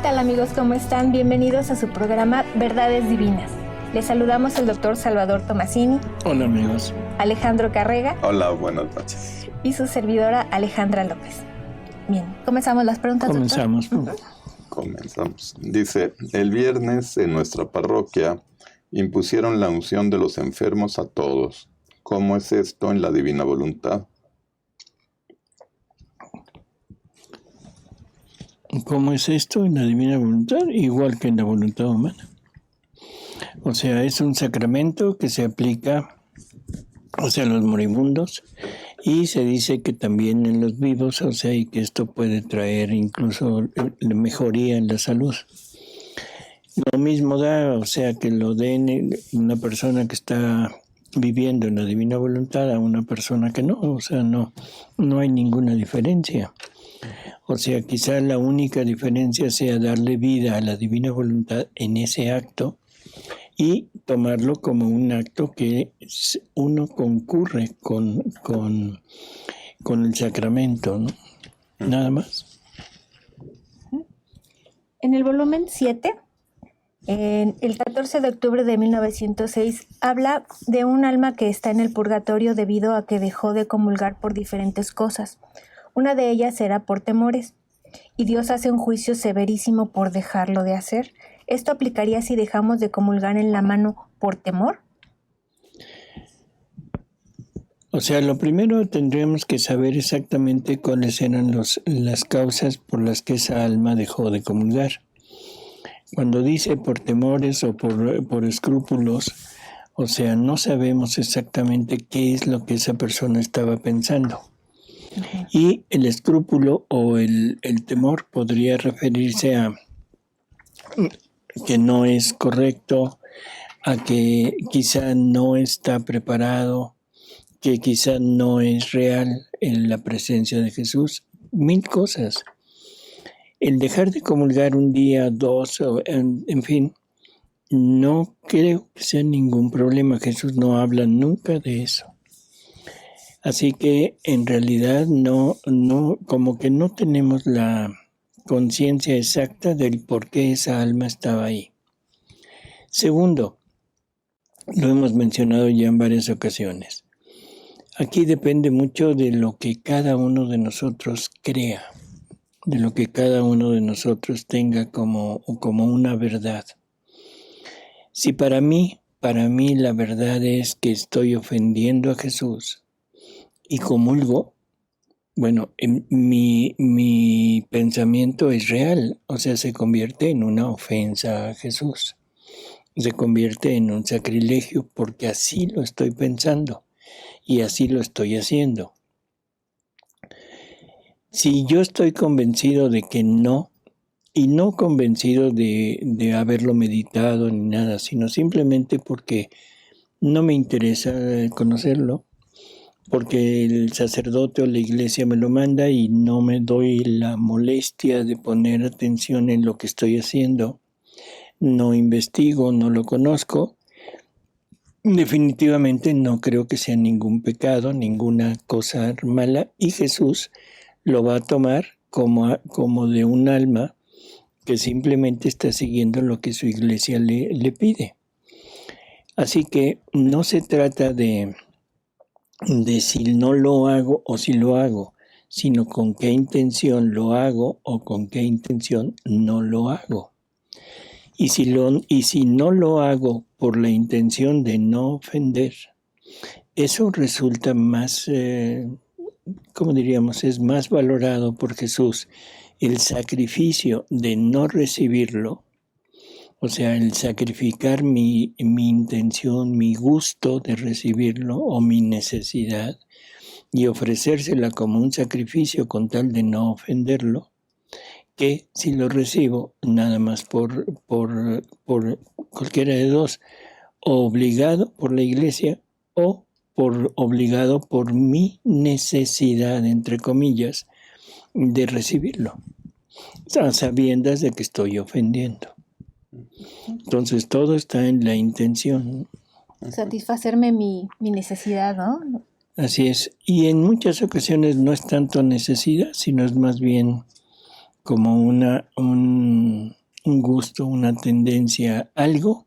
tal amigos? ¿Cómo están? Bienvenidos a su programa Verdades Divinas. Les saludamos el doctor Salvador Tomasini. Hola amigos. Alejandro Carrega. Hola, buenas noches. Y su servidora Alejandra López. Bien, ¿comenzamos las preguntas, Comenzamos. doctor? Comenzamos. Dice, el viernes en nuestra parroquia impusieron la unción de los enfermos a todos. ¿Cómo es esto en la divina voluntad? ¿Cómo es esto en la divina voluntad? Igual que en la voluntad humana. O sea, es un sacramento que se aplica a los moribundos y se dice que también en los vivos, o sea, y que esto puede traer incluso mejoría en la salud. Lo mismo da, o sea, que lo den una persona que está viviendo en la divina voluntad a una persona que no, o sea, no hay ninguna diferencia. O sea, quizá la única diferencia sea darle vida a la divina voluntad en ese acto y tomarlo como un acto que uno concurre con el sacramento, ¿no? Nada más. En el volumen 7, el 14 de octubre de 1906, habla de un alma que está en el purgatorio debido a que dejó de comulgar por diferentes cosas. Una de ellas era por temores, y Dios hace un juicio severísimo por dejarlo de hacer. ¿Esto aplicaría si dejamos de comulgar en la mano por temor? O sea, lo primero tendríamos que saber exactamente cuáles eran las causas por las que esa alma dejó de comulgar. Cuando dice por temores o por escrúpulos, o sea, no sabemos exactamente qué es lo que esa persona estaba pensando. Y el escrúpulo o el temor podría referirse a que no es correcto, a que quizá no está preparado, que quizá no es real en la presencia de Jesús, 1000 cosas. El dejar de comulgar un día, dos, en fin, no creo que sea ningún problema. Jesús no habla nunca de eso. Así que en realidad no, como que no tenemos la conciencia exacta del por qué esa alma estaba ahí. Segundo, lo hemos mencionado ya en varias ocasiones. Aquí depende mucho de lo que cada uno de nosotros crea, de lo que cada uno de nosotros tenga como una verdad. Si para mí la verdad es que estoy ofendiendo a Jesús y comulgo, bueno, mi pensamiento es real, o sea, se convierte en una ofensa a Jesús, se convierte en un sacrilegio porque así lo estoy pensando y así lo estoy haciendo. Si yo estoy convencido de que no, y no convencido de haberlo meditado ni nada, sino simplemente porque no me interesa conocerlo, porque el sacerdote o la iglesia me lo manda y no me doy la molestia de poner atención en lo que estoy haciendo, no investigo, no lo conozco, definitivamente no creo que sea ningún pecado, ninguna cosa mala, y Jesús lo va a tomar como de un alma que simplemente está siguiendo lo que su iglesia le pide. Así que no se trata de si no lo hago o si lo hago, sino con qué intención lo hago o con qué intención no lo hago. Y si no lo hago por la intención de no ofender, eso resulta más, ¿cómo diríamos? Es más valorado por Jesús. El sacrificio de no recibirlo, o sea, el sacrificar mi intención, mi gusto de recibirlo o mi necesidad y ofrecérsela como un sacrificio con tal de no ofenderlo, que si lo recibo nada más por cualquiera de dos, o obligado por la iglesia o obligado por mi necesidad, entre comillas, de recibirlo, a sabiendas de que estoy ofendiendo. Entonces todo está en la intención. Satisfacerme mi necesidad, ¿no? Así es. Y en muchas ocasiones no es tanto necesidad, sino es más bien como un gusto, una tendencia, algo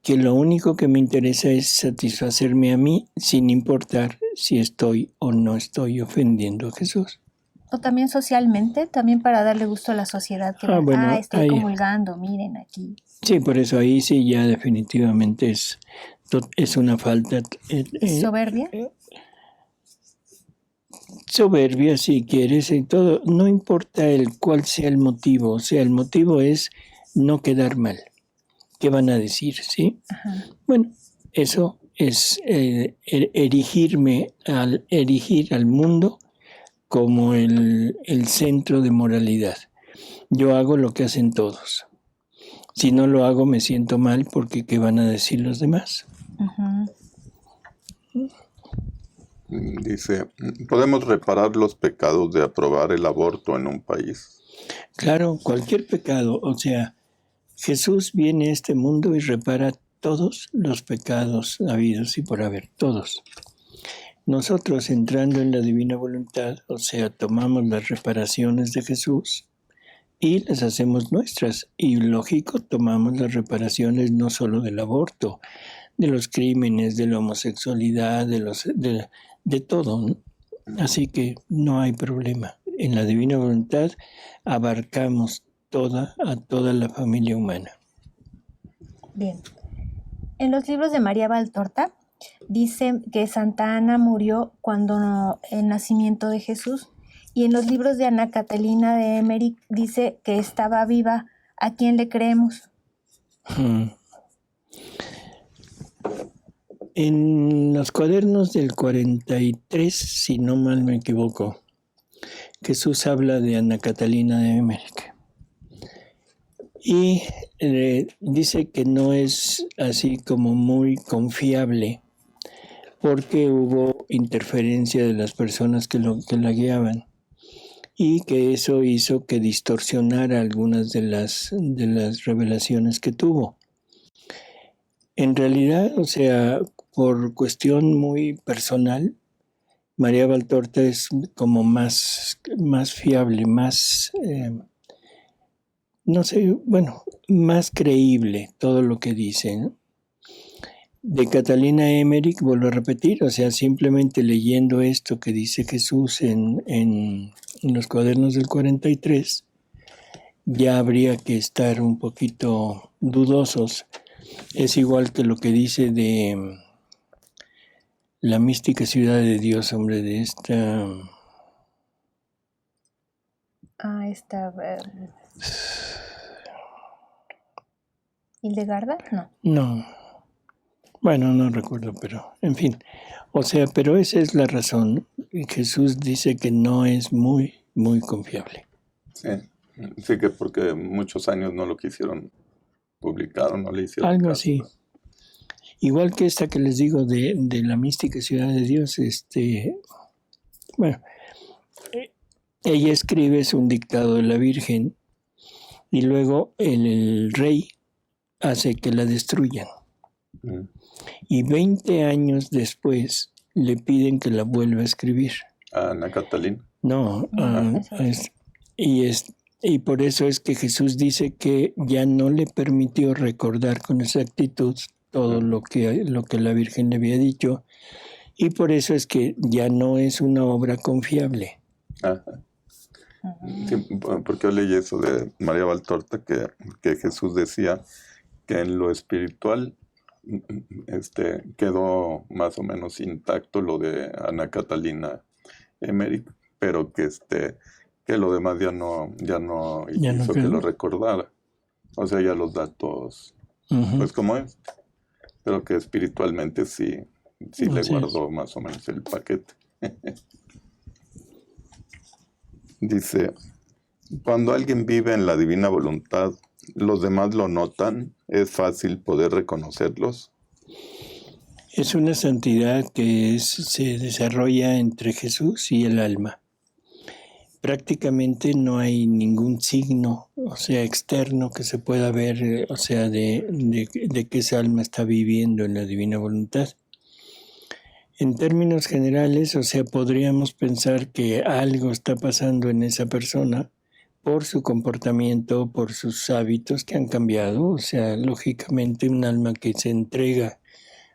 que lo único que me interesa es satisfacerme a mí sin importar si estoy o no estoy ofendiendo a Jesús. O también socialmente, también para darle gusto a la sociedad, que vean, Bueno, estoy ahí, comulgando, miren aquí. sí, por eso ahí sí ya definitivamente es una falta. ¿Soberbia? Soberbia, si quieres, y todo. No importa cuál sea el motivo, o sea, el motivo es no quedar mal. ¿Qué van a decir? ¿Sí? Ajá. Bueno, eso es erigir al mundo como el centro de moralidad. Yo hago lo que hacen todos. Si no lo hago, me siento mal porque ¿qué van a decir los demás? Dice, ¿podemos reparar los pecados de aprobar el aborto en un país? Claro, cualquier pecado, o sea, Jesús viene a este mundo y repara todos los pecados habidos y por haber, todos. Nosotros entrando en la divina voluntad, o sea, tomamos las reparaciones de Jesús y las hacemos nuestras. Y lógico, tomamos las reparaciones no solo del aborto, de los crímenes, de la homosexualidad, de todo, ¿no? Así que no hay problema. En la divina voluntad abarcamos a toda la familia humana. Bien. En los libros de María Valtorta dice que Santa Ana murió cuando el nacimiento de Jesús, y en los libros de Ana Catalina de Emmerich dice que estaba viva. ¿A quién le creemos? En los cuadernos del 43, si no mal me equivoco, Jesús habla de Ana Catalina de Emmerich. Y dice que no es así como muy confiable porque hubo interferencia de las personas que la guiaban y que eso hizo que distorsionara algunas de las revelaciones que tuvo. En realidad, o sea, por cuestión muy personal, María Valtorta es como más fiable, más... no sé, bueno, más creíble todo lo que dice, ¿no? De Catalina Emmerich, vuelvo a repetir, o sea, simplemente leyendo esto que dice Jesús en los cuadernos del 43, ya habría que estar un poquito dudosos. Es igual que lo que dice de la mística ciudad de Dios, hombre, de esta... ¿Hildegarda? No. No. Bueno, no recuerdo, pero en fin. O sea, pero esa es la razón. Jesús dice que no es muy, muy confiable. Sí, que porque muchos años no lo quisieron publicar o no le hicieron algo caso. Así. Igual que esta que les digo de la mística ciudad de Dios, bueno, ella escribe, es un dictado de la Virgen, y luego el rey hace que la destruyan. Y 20 años después le piden que la vuelva a escribir. ¿A Ana Catalina? No, y por eso es que Jesús dice que ya no le permitió recordar con exactitud todo lo que la Virgen le había dicho, y por eso es que ya no es una obra confiable. Ajá. Sí, porque yo leí eso de María Valtorta, que Jesús decía que en lo espiritual quedó más o menos intacto lo de Ana Catalina Emmerich, pero que lo demás ya no hizo que lo recordara. O sea, ya los datos, pues como pero que espiritualmente sí le guardó más o menos el paquete. Dice, cuando alguien vive en la divina voluntad, ¿los demás lo notan? ¿Es fácil poder reconocerlos? Es una santidad que se desarrolla entre Jesús y el alma. Prácticamente no hay ningún signo, o sea, externo que se pueda ver, o sea, de que esa alma está viviendo en la divina voluntad. En términos generales, o sea, podríamos pensar que algo está pasando en esa persona, por su comportamiento, por sus hábitos que han cambiado. O sea, lógicamente un alma que se entrega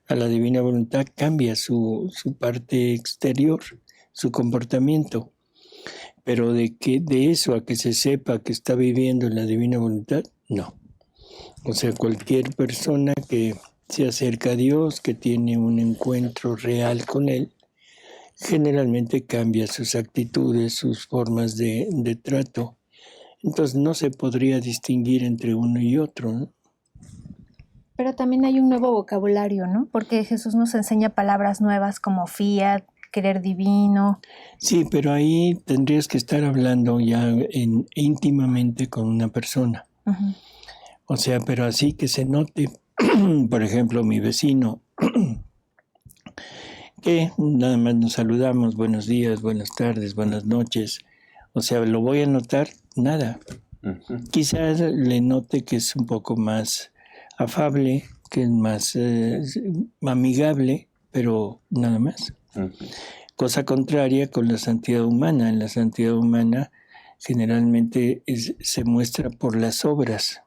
a la divina voluntad cambia su parte exterior, su comportamiento. Pero de eso a que se sepa que está viviendo en la divina voluntad, no. O sea, cualquier persona que se acerca a Dios, que tiene un encuentro real con Él, generalmente cambia sus actitudes, sus formas de trato. Entonces no se podría distinguir entre uno y otro, ¿no? Pero también hay un nuevo vocabulario, ¿no? Porque Jesús nos enseña palabras nuevas como fiat, querer divino. Sí, pero ahí tendrías que estar hablando ya íntimamente con una persona. Uh-huh. O sea, pero así que se note, por ejemplo, mi vecino, que nada más nos saludamos, buenos días, buenas tardes, buenas noches. O sea, ¿lo voy a notar? Nada. Uh-huh. Quizás le note que es un poco más afable, que es más amigable, pero nada más. Uh-huh. Cosa contraria con la santidad humana. En la santidad humana generalmente se muestra por las obras,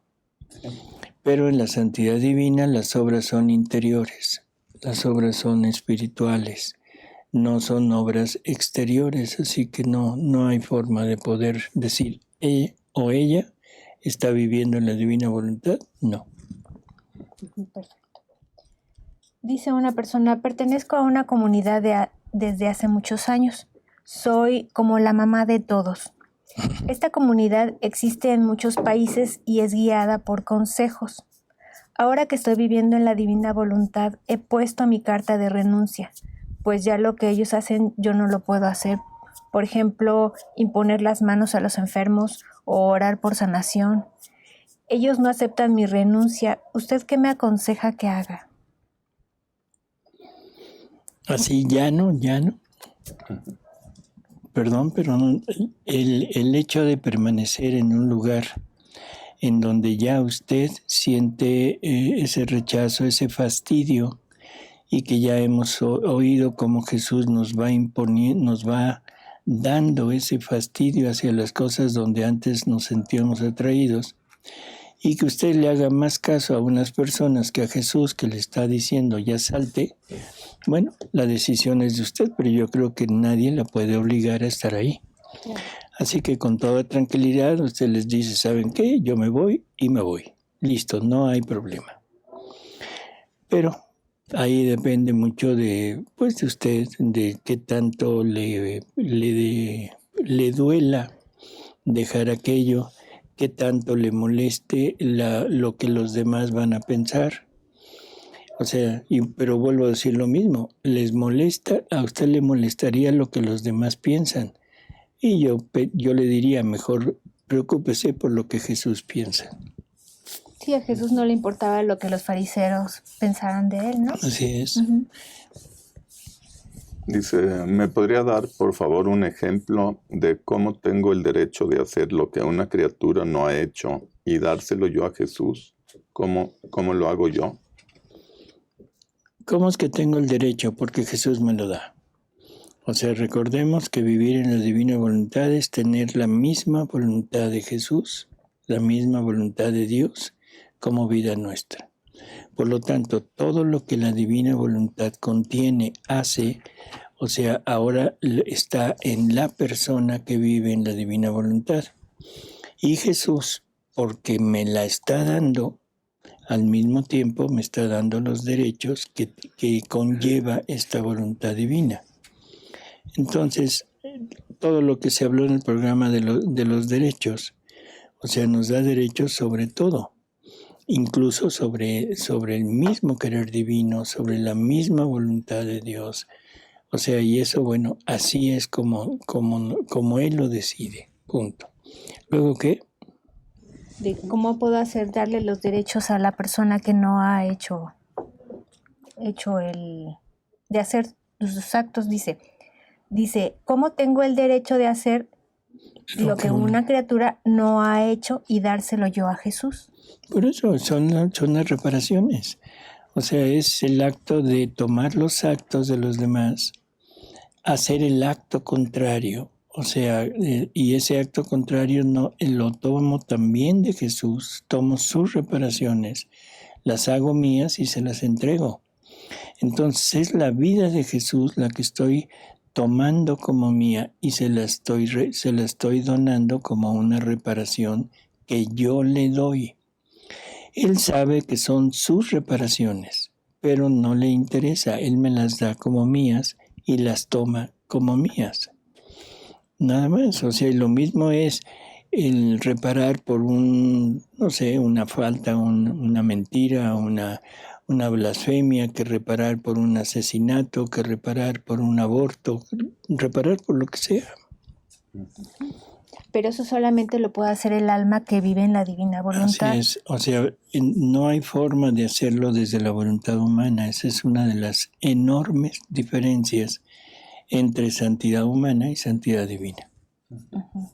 pero en la santidad divina las obras son interiores, las obras son espirituales, no son obras exteriores, así que no hay forma de poder decir él o ella está viviendo en la divina voluntad, no. Perfecto. Dice una persona, pertenezco a una comunidad desde hace muchos años. Soy como la mamá de todos. Esta comunidad existe en muchos países y es guiada por consejos. Ahora que estoy viviendo en la divina voluntad, he puesto mi carta de renuncia, pues ya lo que ellos hacen yo no lo puedo hacer. Por ejemplo, imponer las manos a los enfermos o orar por sanación. Ellos no aceptan mi renuncia. ¿Usted qué me aconseja que haga? Así llano. Perdón, pero el hecho de permanecer en un lugar en donde ya usted siente ese rechazo, ese fastidio, y que ya hemos oído cómo Jesús nos va imponiendo, nos va dando ese fastidio hacia las cosas donde antes nos sentíamos atraídos, y que usted le haga más caso a unas personas que a Jesús, que le está diciendo ya salte. Bueno, la decisión es de usted, pero yo creo que nadie la puede obligar a estar ahí. Así que con toda tranquilidad usted les dice, ¿saben qué? Yo me voy y me voy. Listo, no hay problema. Pero ahí depende mucho de usted, de qué tanto le duela dejar aquello, qué tanto le moleste lo que los demás van a pensar. O sea, pero vuelvo a decir lo mismo, a usted le molestaría lo que los demás piensan. Y yo le diría, mejor preocúpese por lo que Jesús piensa. Sí, a Jesús no le importaba lo que los fariseos pensaran de él, ¿no? Así es. Uh-huh. Dice, ¿me podría dar, por favor, un ejemplo de cómo tengo el derecho de hacer lo que una criatura no ha hecho y dárselo yo a Jesús? ¿Cómo lo hago yo? ¿Cómo es que tengo el derecho? Porque Jesús me lo da. O sea, recordemos que vivir en la divina voluntad es tener la misma voluntad de Jesús, la misma voluntad de Dios como vida nuestra. Por lo tanto, todo lo que la divina voluntad contiene, hace, o sea, ahora está en la persona que vive en la divina voluntad. Y Jesús, porque me la está dando, al mismo tiempo me está dando los derechos que conlleva esta voluntad divina. Entonces, todo lo que se habló en el programa de los derechos, o sea, nos da derechos sobre todo, incluso sobre el mismo querer divino, sobre la misma voluntad de Dios. O sea, y eso, bueno, así es como Él lo decide, punto. Luego, ¿qué? De cómo puedo darle los derechos a la persona que no ha hecho de hacer sus actos, dice, ¿cómo tengo el derecho de hacer lo que una criatura no ha hecho y dárselo yo a Jesús? Por eso son las reparaciones. O sea, es el acto de tomar los actos de los demás, hacer el acto contrario, O sea, y ese acto contrario no lo tomo también de Jesús, tomo sus reparaciones, las hago mías y se las entrego. Entonces es la vida de Jesús la que estoy tomando como mía y se la estoy donando como una reparación que yo le doy. Él sabe que son sus reparaciones, pero no le interesa. Él me las da como mías y las toma como mías. Nada más. O sea, lo mismo es el reparar por una falta, una mentira, una blasfemia, que reparar por un asesinato, que reparar por un aborto, reparar por lo que sea. Pero eso solamente lo puede hacer el alma que vive en la divina voluntad. Así es, o sea, no hay forma de hacerlo desde la voluntad humana. Esa es una de las enormes diferencias entre santidad humana y santidad divina. Uh-huh.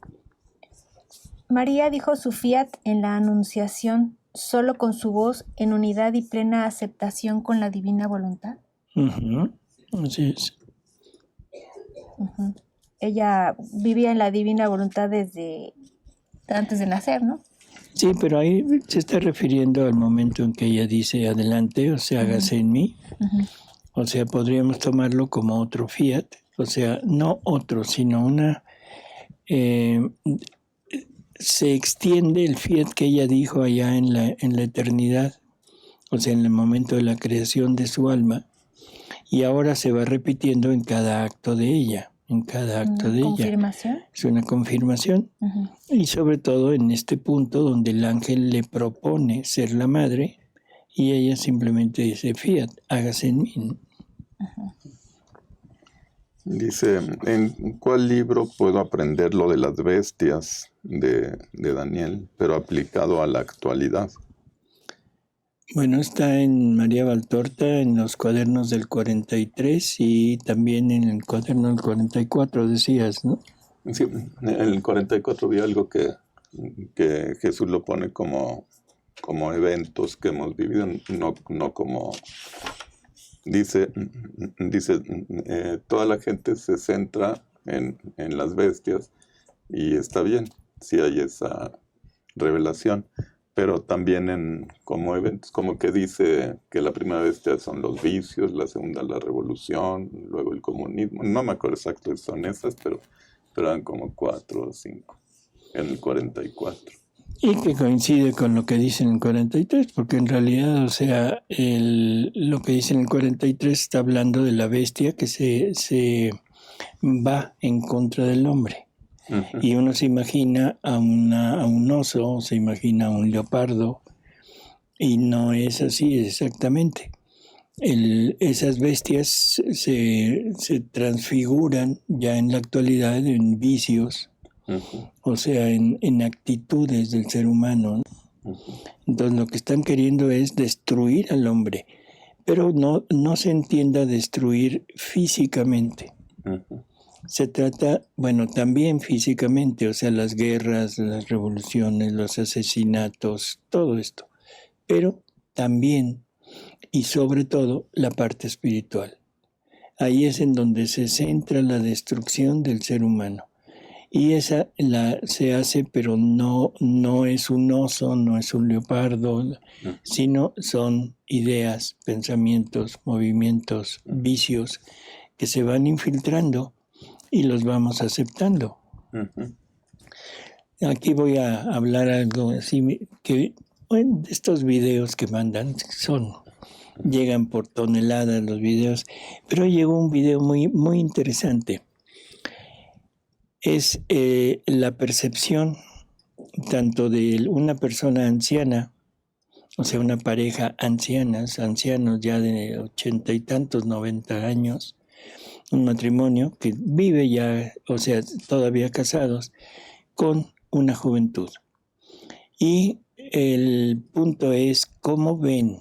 María dijo su fiat en la Anunciación, solo con su voz, en unidad y plena aceptación con la divina voluntad. Uh-huh. Así es. Uh-huh. Ella vivía en la divina voluntad desde antes de nacer, ¿no? Sí, pero ahí se está refiriendo al momento en que ella dice adelante, o sea, hágase en mí. Uh-huh. O sea, podríamos tomarlo como otro fiat, o sea, no otro, sino se extiende el fiat que ella dijo allá en la eternidad, o sea, en el momento de la creación de su alma, y ahora se va repitiendo en cada acto de ella. En cada acto de ¿Confirmación? ella. Es una confirmación. Uh-huh. Y sobre todo en este punto donde el ángel le propone ser la madre y ella simplemente dice, fiat, hágase en mí. Uh-huh. Dice, ¿en cuál libro puedo aprender lo de las bestias de Daniel, pero aplicado a la actualidad? Bueno, está en María Valtorta, en los cuadernos del 43 y también en el cuaderno del 44, decías, ¿no? Sí, en el 44 vi algo que Jesús lo pone como eventos que hemos vivido, no como... Dice, toda la gente se centra en las bestias y está bien, si hay esa revelación. Pero también como eventos, como que dice que la primera bestia son los vicios, la segunda la revolución, luego el comunismo. No me acuerdo exacto si son esas, pero eran como 4 o 5 en el 44. Y que coincide con lo que dice en el 43, porque en realidad, o sea, lo que dice en el 43 está hablando de la bestia que se va en contra del hombre. Uh-huh. Y uno se imagina a un oso, se imagina a un leopardo, y no es así exactamente. Esas bestias se transfiguran ya en la actualidad en vicios, uh-huh. O sea, en actitudes del ser humano. Uh-huh. Entonces lo que están queriendo es destruir al hombre, pero no se entienda destruir físicamente. Uh-huh. Se trata, bueno, también físicamente, o sea, las guerras, las revoluciones, los asesinatos, todo esto, pero también y sobre todo la parte espiritual. Ahí es en donde se centra la destrucción del ser humano. Y esa se hace, pero no es un oso, no es un leopardo, sino son ideas, pensamientos, movimientos, vicios que se van infiltrando y los vamos aceptando. Uh-huh. Aquí voy a hablar algo así, que bueno, estos videos que mandan llegan por toneladas los videos, pero llegó un video muy, muy interesante. Es la percepción tanto de una persona anciana, o sea, una pareja ancianos ya de 80 y tantos, 90 años, un matrimonio que vive ya, o sea, todavía casados, con una juventud. Y el punto es cómo ven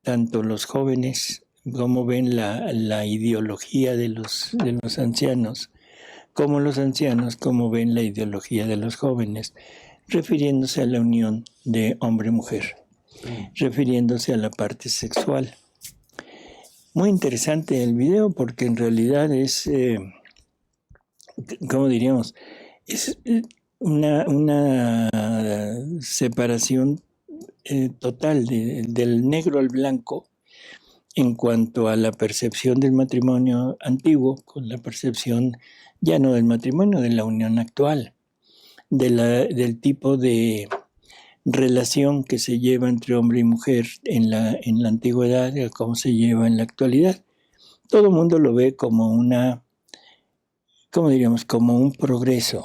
tanto los jóvenes, cómo ven la ideología de los ancianos, como los ancianos, cómo ven la ideología de los jóvenes, refiriéndose a la unión de hombre-mujer, refiriéndose a la parte sexual. Muy interesante el video porque en realidad es ¿cómo diríamos? Es una separación total del negro al blanco en cuanto a la percepción del matrimonio antiguo con la percepción ya no del matrimonio, de la unión actual, del tipo de relación que se lleva entre hombre y mujer en la antigüedad y cómo se lleva en la actualidad. Todo el mundo lo ve como ¿cómo diríamos? Como un progreso.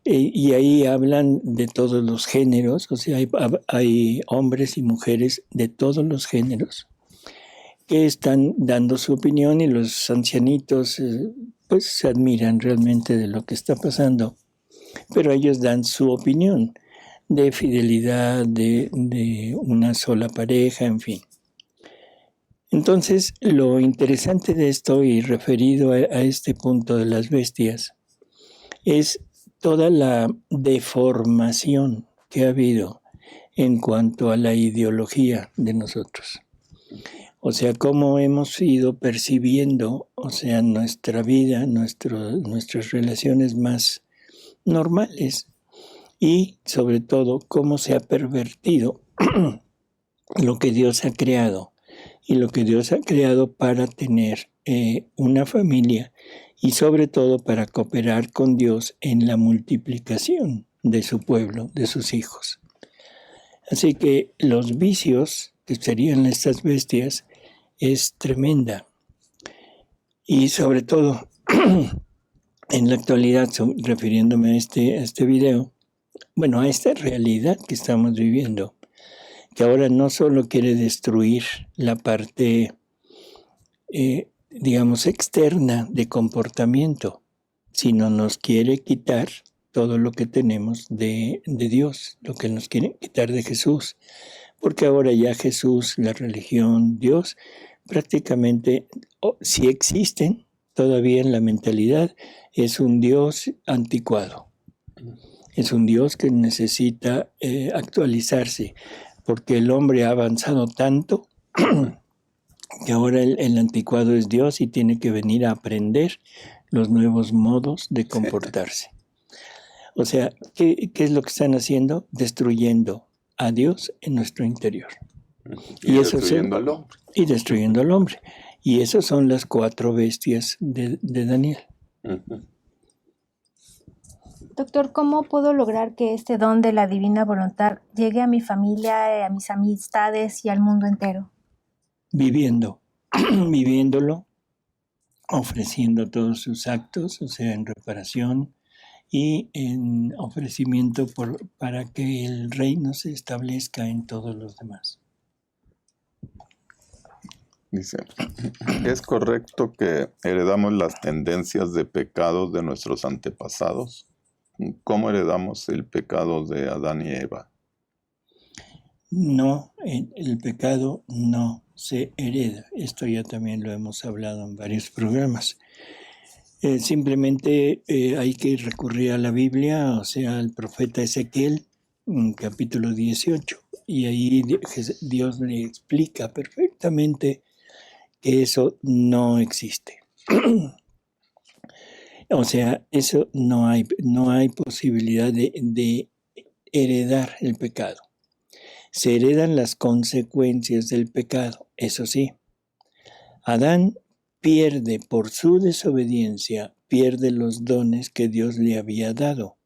Y ahí hablan de todos los géneros, o sea, hay hombres y mujeres de todos los géneros que están dando su opinión y los ancianitos pues se admiran realmente de lo que está pasando, pero ellos dan su opinión de fidelidad, de una sola pareja, en fin. Entonces, lo interesante de esto y referido a este punto de las bestias es toda la deformación que ha habido en cuanto a la ideología de nosotros. O sea, cómo hemos ido percibiendo, o sea, nuestra vida, nuestras relaciones más normales y sobre todo cómo se ha pervertido lo que Dios ha creado y lo que Dios ha creado para tener una familia y sobre todo para cooperar con Dios en la multiplicación de su pueblo, de sus hijos. Así que los vicios, que serían estas bestias, es tremenda. Y sobre todo, en la actualidad, refiriéndome a este video, bueno, a esta realidad que estamos viviendo, que ahora no solo quiere destruir la parte, digamos, externa de comportamiento, sino nos quiere quitar todo lo que tenemos de Dios, lo que nos quiere quitar de Jesús, porque ahora ya Jesús, la religión, Dios, prácticamente, si existen todavía en la mentalidad, es un Dios anticuado, es un Dios que necesita actualizarse, porque el hombre ha avanzado tanto que ahora el anticuado es Dios y tiene que venir a aprender los nuevos modos de comportarse. O sea, ¿qué es lo que están haciendo? Destruyendo a Dios en nuestro interior. Y destruyendo al hombre. Y destruyendo al hombre. Y esas son las 4 bestias de Daniel. Uh-huh. Doctor, ¿cómo puedo lograr que este don de la divina voluntad llegue a mi familia, a mis amistades y al mundo entero? Viviéndolo, ofreciendo todos sus actos, o sea, en reparación y en ofrecimiento para que el reino se establezca en todos los demás. Dice, ¿es correcto que heredamos las tendencias de pecados de nuestros antepasados? ¿Cómo heredamos el pecado de Adán y Eva? No, el pecado no se hereda. Esto ya también lo hemos hablado en varios programas. Simplemente hay que recurrir a la Biblia, o sea, al profeta Ezequiel, capítulo 18, y ahí Dios le explica perfectamente que eso no existe. O sea, eso no hay posibilidad de heredar el pecado. Se heredan las consecuencias del pecado, eso sí. Adán pierde por su desobediencia, pierde los dones que Dios le había dado.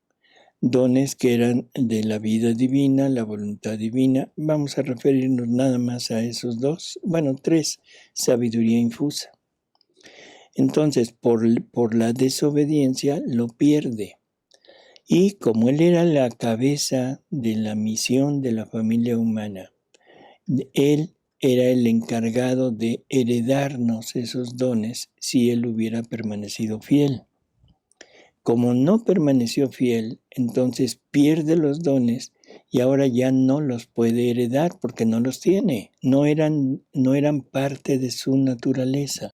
Dones que eran de la vida divina, la voluntad divina. Vamos a referirnos nada más a esos 2, 3, sabiduría infusa. Entonces, por la desobediencia lo pierde. Y como él era la cabeza de la misión de la familia humana, él era el encargado de heredarnos esos dones si él hubiera permanecido fiel. Como no permaneció fiel, entonces pierde los dones y ahora ya no los puede heredar porque no los tiene. No eran parte de su naturaleza,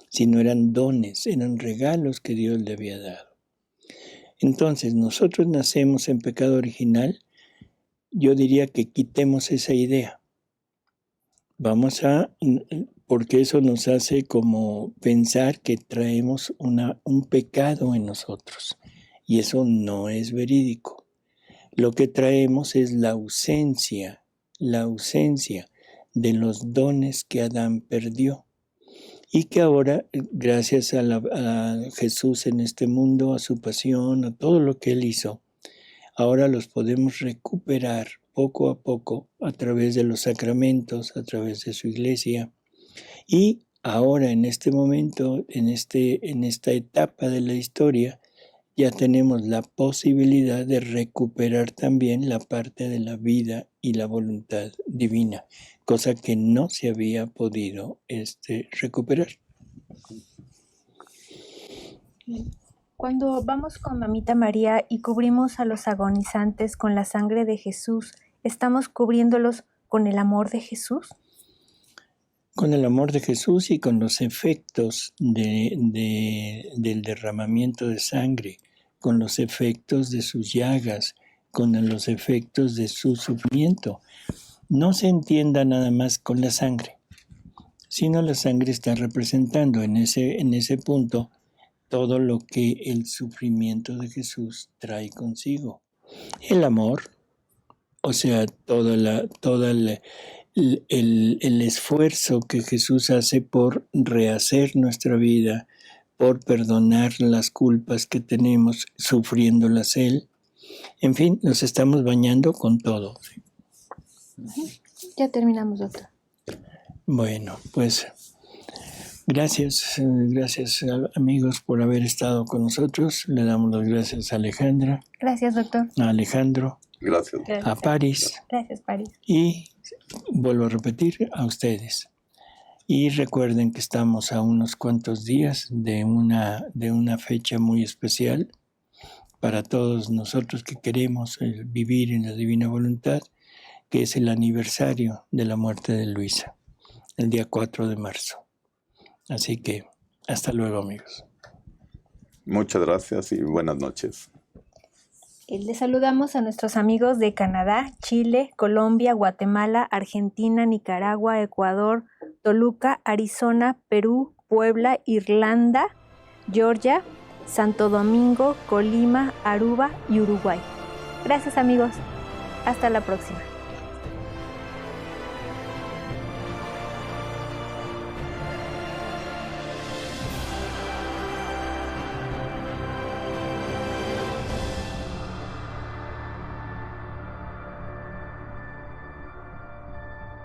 sino eran dones, eran regalos que Dios le había dado. Entonces, nosotros nacemos en pecado original. Yo diría que quitemos esa idea. Vamos a porque eso nos hace como pensar que traemos un pecado en nosotros, y eso no es verídico. Lo que traemos es la ausencia de los dones que Adán perdió, y que ahora, gracias a Jesús en este mundo, a su pasión, a todo lo que Él hizo, ahora los podemos recuperar poco a poco a través de los sacramentos, a través de su iglesia. Y ahora, en este momento, en esta etapa de la historia, ya tenemos la posibilidad de recuperar también la parte de la vida y la voluntad divina, cosa que no se había podido recuperar. Cuando vamos con Mamita María y cubrimos a los agonizantes con la sangre de Jesús, ¿estamos cubriéndolos con el amor de Jesús? Con el amor de Jesús y con los efectos del derramamiento de sangre, con los efectos de sus llagas, con los efectos de su sufrimiento. No se entienda nada más con la sangre, sino la sangre está representando en ese punto todo lo que el sufrimiento de Jesús trae consigo. El amor, o sea, todo el esfuerzo que Jesús hace por rehacer nuestra vida, por perdonar las culpas que tenemos, sufriéndolas Él. En fin, nos estamos bañando con todo. Ya terminamos, doctor. Bueno, pues gracias amigos por haber estado con nosotros. Le damos las gracias a Alejandra. Gracias, doctor. A Alejandro. Gracias. A Paris. Gracias, Paris. Y vuelvo a repetir, a ustedes. Y recuerden que estamos a unos cuantos días de una fecha muy especial para todos nosotros que queremos vivir en la divina voluntad, que es el aniversario de la muerte de Luisa, el día 4 de marzo. Así que, hasta luego, amigos. Muchas gracias y buenas noches. Les saludamos a nuestros amigos de Canadá, Chile, Colombia, Guatemala, Argentina, Nicaragua, Ecuador, Toluca, Arizona, Perú, Puebla, Irlanda, Georgia, Santo Domingo, Colima, Aruba y Uruguay. Gracias, amigos. Hasta la próxima.